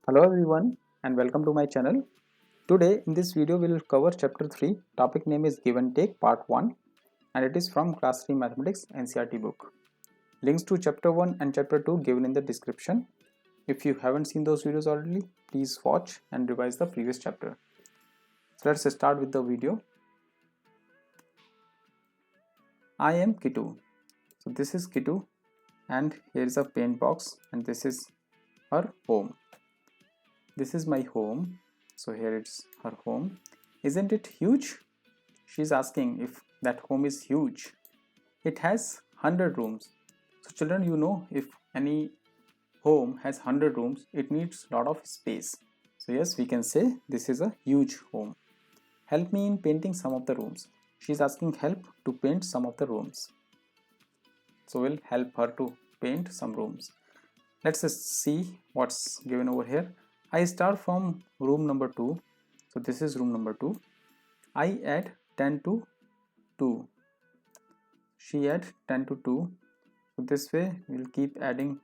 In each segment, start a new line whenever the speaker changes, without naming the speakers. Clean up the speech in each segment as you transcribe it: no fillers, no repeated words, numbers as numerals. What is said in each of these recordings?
Hello everyone and welcome to my channel. Today in this video we will cover chapter 3. Topic name is Give and Take part 1 and it is from class 3 mathematics NCERT book. Links to chapter 1 and chapter 2 given in the description. If you haven't seen those videos already, please watch and revise the previous chapter. So let's start with the video. I am Kitu. So this is Kitu and here is a paint box and this is her home. This is my home. So here it's her home. Isn't it huge? She's asking if that home is huge. It has 100 rooms. So children, you know, if any home has 100 rooms, it needs a lot of space. So yes, we can say this is a huge home. Help me in painting some of the rooms. She's asking help to paint some of the rooms. So we'll help her to paint some rooms. Let's just see what's given over here. I start from room number 2. So this is room number 2. I add 10 to 2. She add 10 to 2. So this way we'll keep adding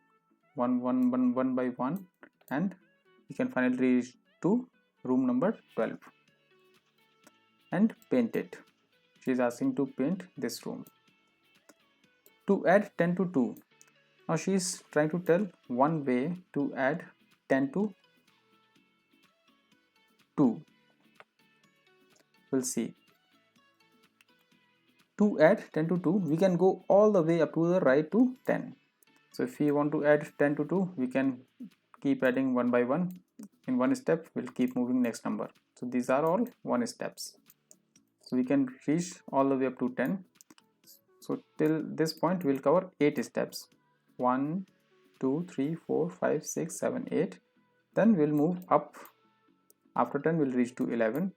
one by one and we can finally reach to room number 12 and paint it. She is asking to paint this room. To add 10 to 2. Now she is trying to tell one way to add 10 to 2. We'll see. To add 10 to 2, we can go all the way up to the right to 10. So if we want to add 10 to 2, we can keep adding one by one. In one step, we'll keep moving next number. So these are all one steps. So we can reach all the way up to 10. So till this point, we'll cover 8 steps. 1, 2, 3, 4, 5, 6, 7, 8. Then we'll move up. After 10, we'll reach to 11.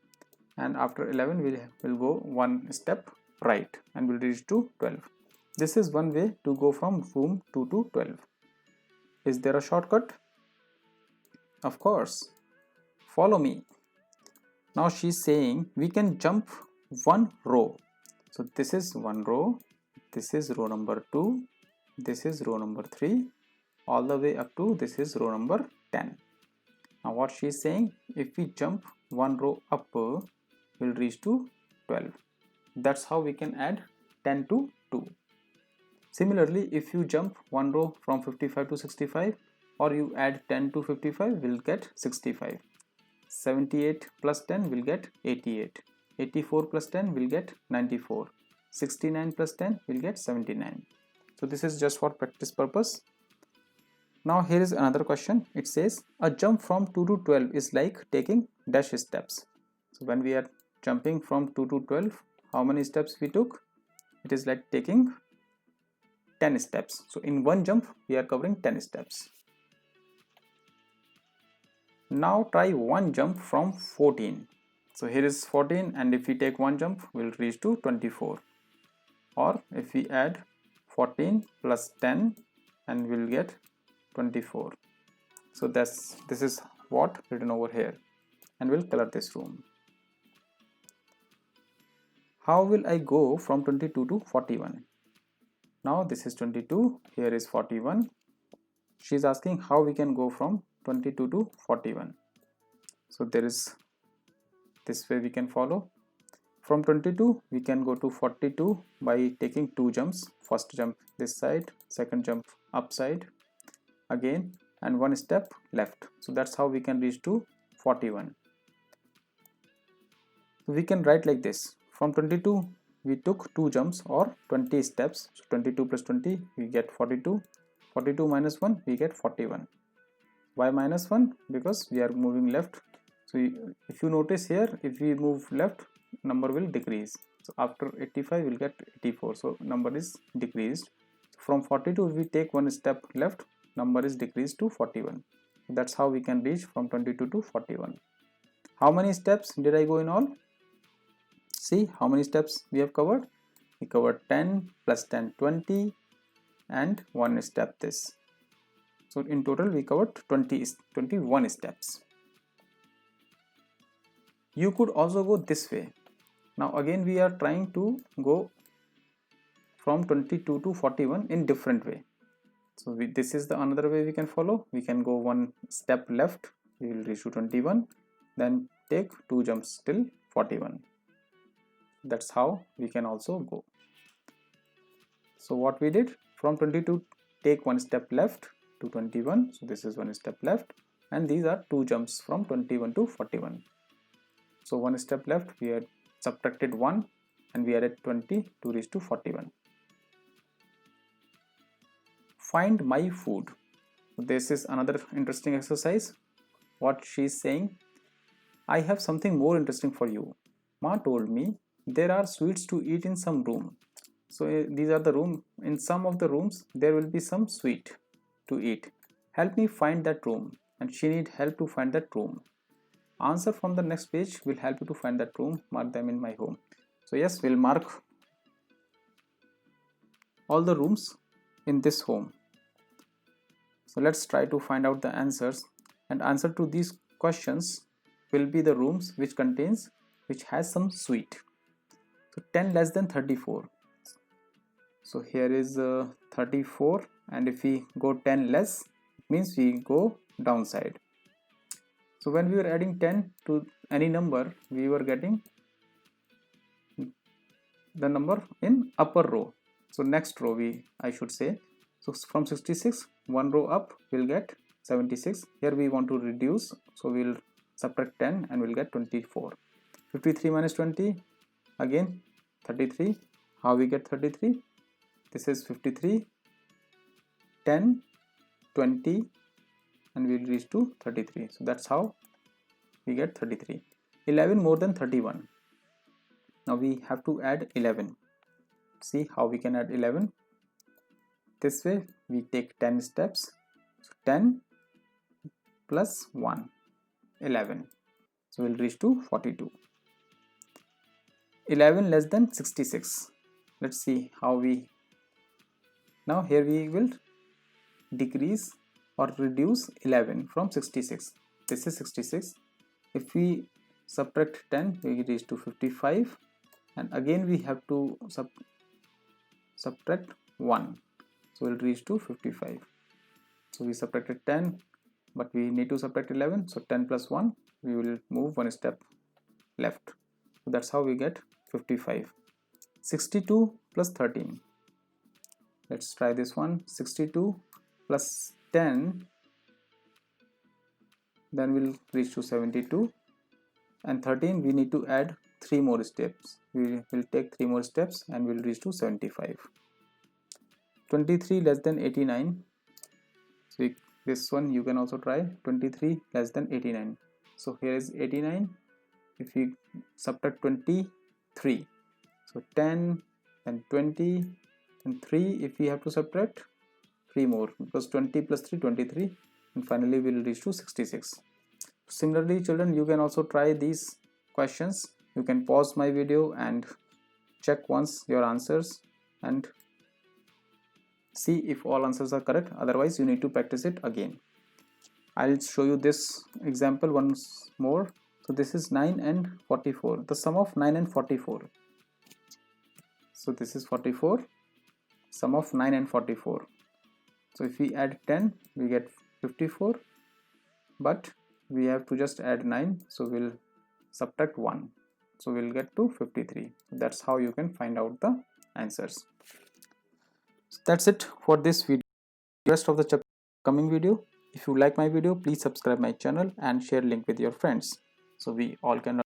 And after 11, we'll go one step right and we'll reach to 12. This is one way to go from room 2 to 12. Is there a shortcut? Of course. Follow me. Now she's saying we can jump one row. So this is one row. This is row number 2. This is row number 3. All the way up to this is row number 10. Now what she's saying, if we jump one row up, we'll reach to 12. That's how we can add 10 to 2. Similarly, if you jump one row from 55 to 65 or you add 10 to 55, we'll get 65. 78 plus 10 will get 88. 84 plus 10 will get 94. 69 plus 10 will get 79. So this is just for practice purpose. Now here is another question. It says a jump from 2 to 12 is like taking dash steps. So when we are jumping from 2 to 12, how many steps we took? It is like taking 10 steps. So in one jump, we are covering 10 steps. Now try one jump from 14. So here is 14 and if we take one jump, we'll reach to 24. Or if we add 14 plus 10 and we'll get 24. So this is what written over here and we'll color this room. How will I go from 22 to 41? Now this is 22, here is 41. She is asking how we can go from 22 to 41. So there is this way we can follow. From 22 we can go to 42 by taking two jumps. First jump this side, second jump upside again and one step left. So that's how we can reach to 41. So we can write like this. From 22 we took two jumps or 20 steps. So 22 plus 20 we get 42. 42 minus 1 we get 41. Why minus 1? Because we are moving left. So if you notice here, if we move left, number will decrease. So after 85 we'll get 84. So number is decreased. From 42 we take one step left, number is decreased to 41. That's how we can reach from 22 to 41. How many steps did I go in all? See how many steps we have covered. We covered 10 plus 10 20 and one step this. So in total we covered 21 steps. You could also go this way. Now again we are trying to go from 22 to 41 in different way. So this is the another way we can follow. We can go one step left we will reach to 21, then take 2 jumps till 41. That's how we can also go. So what we did, from 22 take one step left to 21, so this is one step left, and these are 2 jumps from 21 to 41. So one step left, we had subtracted 1 and we added 20 to reach to 41. Find my food. This is another interesting exercise. What she is saying, I have something more interesting for you. Ma told me there are sweets to eat in some room. So these are the room. In some of the rooms there will be some sweet to eat. Help me find that room. And she need help to find that room. Answer from the next page will help you to find that room. Mark them in my home. So yes, we'll mark all the rooms in this home. So let's try to find out the answers, and answer to these questions will be the rooms which has some sweet. So 10 less than 34. So here is 34, and if we go 10 less, it means we go downside. So when we were adding 10 to any number, we were getting the number in upper row. So next row I should say. So from 66, one row up we'll get 76. Here we want to reduce, so we'll subtract 10 and we'll get 24. 53 minus 20, again 33. How we get 33? This is 53, 10, 20, and we'll reach to 33. So that's how we get 33. 11 more than 31. Now we have to add 11. See how we can add 11. This way we take 10 steps. So 10 plus 1, 11. So we'll reach to 42. 11 less than 66. Let's see how we. Now here we will decrease or reduce 11 from 66. This is 66. If we subtract 10, we reach to 55, and again we have to subtract 1. So we'll reach to 55. So we subtracted 10, but we need to subtract 11. So 10 plus 1, we will move one step left. So that's how we get 55. 62 plus 13. Let's try this one. 62 plus 10, then we'll reach to 72. And 13, we need to add 3 more steps. We will take 3 more steps and we'll reach to 75. 23 less than 89. So this one you can also try. 23 less than 89. So here is 89. If we subtract 23, so 10, then 20, and 3. If we have to subtract 3 more, because 20 plus 3, 23, and finally we will reach to 66. Similarly, children, you can also try these questions. You can pause my video and check once your answers and see if all answers are correct. Otherwise you need to practice it again. I'll show you this example once more. So this is 9 and 44, the sum of 9 and 44. So this is 44, sum of 9 and 44. So if we add 10, we get 54, but we have to just add 9, so we'll subtract 1, so we'll get to 53. That's how you can find out the answers. So that's it for this video. Rest of the coming video. If you like my video, please subscribe my channel and share link with your friends, so we all can